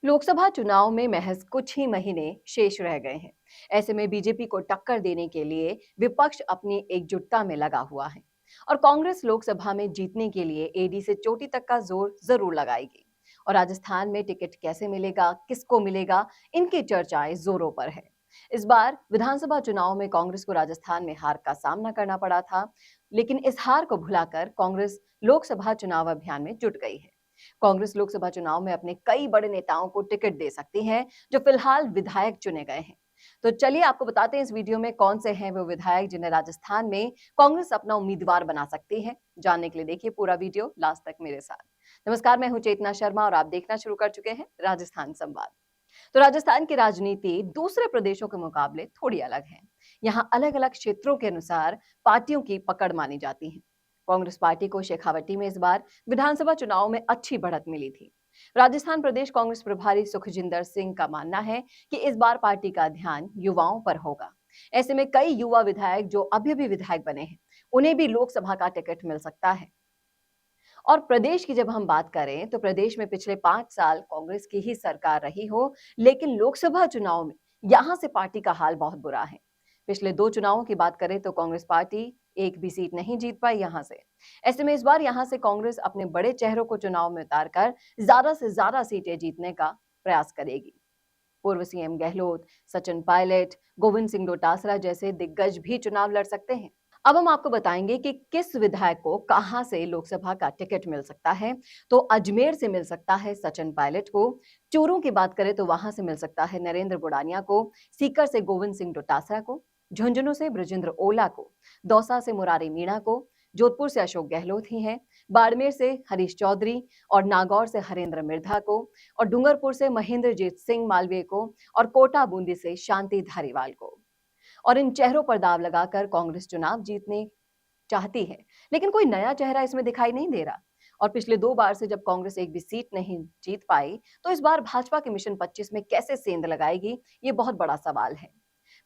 लोकसभा चुनाव में महज कुछ ही महीने शेष रह गए हैं। ऐसे में बीजेपी को टक्कर देने के लिए विपक्ष अपनी एकजुटता में लगा हुआ है और कांग्रेस लोकसभा में जीतने के लिए एडी से चोटी तक का जोर जरूर लगाएगी। और राजस्थान में टिकट कैसे मिलेगा, किसको मिलेगा, इनकी चर्चाएं जोरों पर है। इस बार विधानसभा चुनाव में कांग्रेस को राजस्थान में हार का सामना करना पड़ा था, लेकिन इस हार को भुलाकर कांग्रेस लोकसभा चुनाव अभियान में जुट गई है। कांग्रेस लोकसभा चुनाव में अपने कई बड़े नेताओं को टिकट दे सकती है, जो फिलहाल विधायक चुने गए हैं। तो चलिए आपको बताते हैं इस वीडियो में कौन से हैं वो विधायक जिन्हें राजस्थान में कांग्रेस अपना उम्मीदवार बना सकती है। जानने के लिए देखिए पूरा वीडियो लास्ट तक मेरे साथ। नमस्कार, मैं हूं चेतना शर्मा और आप देखना शुरू कर चुके हैं राजस्थान संवाद। तो राजस्थान की राजनीति दूसरे प्रदेशों के मुकाबले थोड़ी अलग है। यहाँ अलग अलग क्षेत्रों के अनुसार पार्टियों की पकड़ मानी जाती है। कांग्रेस पार्टी को शेखावटी में इस बार विधानसभा चुनाव में अच्छी बढ़त मिली थी। राजस्थान प्रदेश कांग्रेस प्रभारी सुखजिंदर सिंह का मानना है कि इस बार पार्टी का ध्यान युवाओं पर होगा। ऐसे में कई युवा विधायक जो अभी भी विधायक बने हैं, उन्हें भी लोकसभा का टिकट मिल सकता है। और प्रदेश की जब हम बात करें तो प्रदेश में पिछले 5 साल कांग्रेस की ही सरकार रही हो, लेकिन लोकसभा चुनाव में यहां से पार्टी का हाल बहुत बुरा है। पिछले 2 चुनावों की बात करें तो कांग्रेस पार्टी एक भी सीट नहीं जीत पाई यहां से। ऐसे में इस बार यहां से कांग्रेस अपने बड़े चेहरों को चुनाव में उतारकर ज्यादा से ज्यादा सीटें जीतने का प्रयास करेगी। पूर्व सीएम गहलोत, सचिन पायलट, गोविंद सिंह डोटासरा जैसे दिग्गज भी चुनाव लड़ सकते हैं। अब हम आपको बताएंगे कि किस विधायक को कहां से लोकसभा का टिकट मिल सकता है। तो अजमेर से मिल सकता है सचिन पायलट को, चूरू की बात करें तो वहां से मिल सकता है नरेंद्र बुडानिया को, सीकर से गोविंद सिंह डोटासरा को, झुंझुनू से बृजेंद्र ओला को, दौसा से मुरारी मीणा को, जोधपुर से अशोक गहलोत ही हैं, बाड़मेर से हरीश चौधरी और नागौर से हरेंद्र मिर्धा को, और डूंगरपुर से महेंद्रजीत सिंह मालवीय को, और कोटा बूंदी से शांति धारीवाल को। और इन चेहरों पर दाव लगाकर कांग्रेस चुनाव जीतने चाहती है, लेकिन कोई नया चेहरा इसमें दिखाई नहीं दे रहा। और पिछले 2 बार से जब कांग्रेस एक भी सीट नहीं जीत पाई, तो इस बार भाजपा के मिशन 25 में कैसे सेंध लगाएगी, ये बहुत बड़ा सवाल है।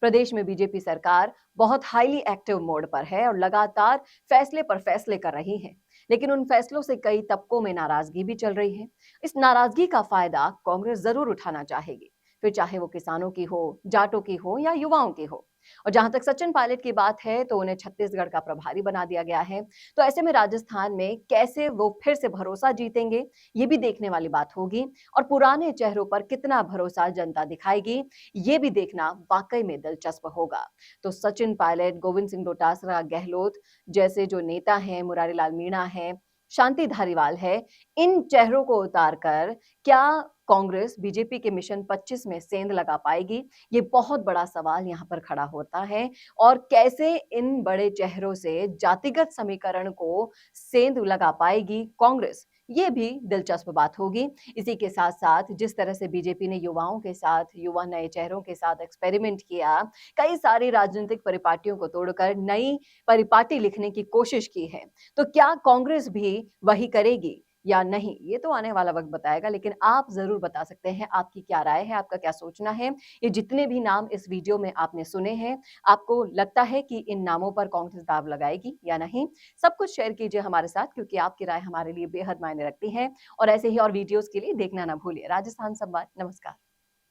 प्रदेश में बीजेपी सरकार बहुत हाईली एक्टिव मोड पर है और लगातार फैसले पर फैसले कर रही है, लेकिन उन फैसलों से कई तबकों में नाराजगी भी चल रही है। इस नाराजगी का फायदा कांग्रेस जरूर उठाना चाहेगी, फिर चाहे वो किसानों की हो, जाटों की हो या युवाओं की हो। और जहां तक सचिन पायलट की बात है तो उन्हें छत्तीसगढ़ का प्रभारी बना दिया गया है। तो ऐसे में राजस्थान में कैसे वो फिर से भरोसा जीतेंगे, ये भी देखने वाली बात होगी। और पुराने चेहरों पर कितना भरोसा जनता दिखाएगी, ये भी देखना वाकई में दिलचस्प होगा। तो सचिन पायलट, गोविंद सिंह डोटासरा, गहलोत जैसे जो नेता हैं, मुरारी लाल मीणा है, शांति धारीवाल है, इन चेहरों को उतारकर क्या कांग्रेस बीजेपी के मिशन 25 में सेंध लगा पाएगी, ये बहुत बड़ा सवाल यहाँ पर खड़ा होता है। और कैसे इन बड़े चेहरों से जातिगत समीकरण को सेंध लगा पाएगी कांग्रेस, ये भी दिलचस्प बात होगी। इसी के साथ साथ जिस तरह से बीजेपी ने युवाओं के साथ, युवा नए चेहरों के साथ एक्सपेरिमेंट किया, कई सारी राजनीतिक परिपाटियों को तोड़कर नई परिपाटी लिखने की कोशिश की है, तो क्या कांग्रेस भी वही करेगी या नहीं, ये तो आने वाला वक्त बताएगा। लेकिन आप जरूर बता सकते हैं आपकी क्या राय है, आपका क्या सोचना है। ये जितने भी नाम इस वीडियो में आपने सुने हैं, आपको लगता है कि इन नामों पर कांग्रेस दाव लगाएगी या नहीं? सब कुछ शेयर कीजिए हमारे साथ, क्योंकि आपकी राय हमारे लिए बेहद मायने रखती है। और ऐसे ही और वीडियोस के लिए देखना ना भूलिए राजस्थान संवाद। नमस्कार।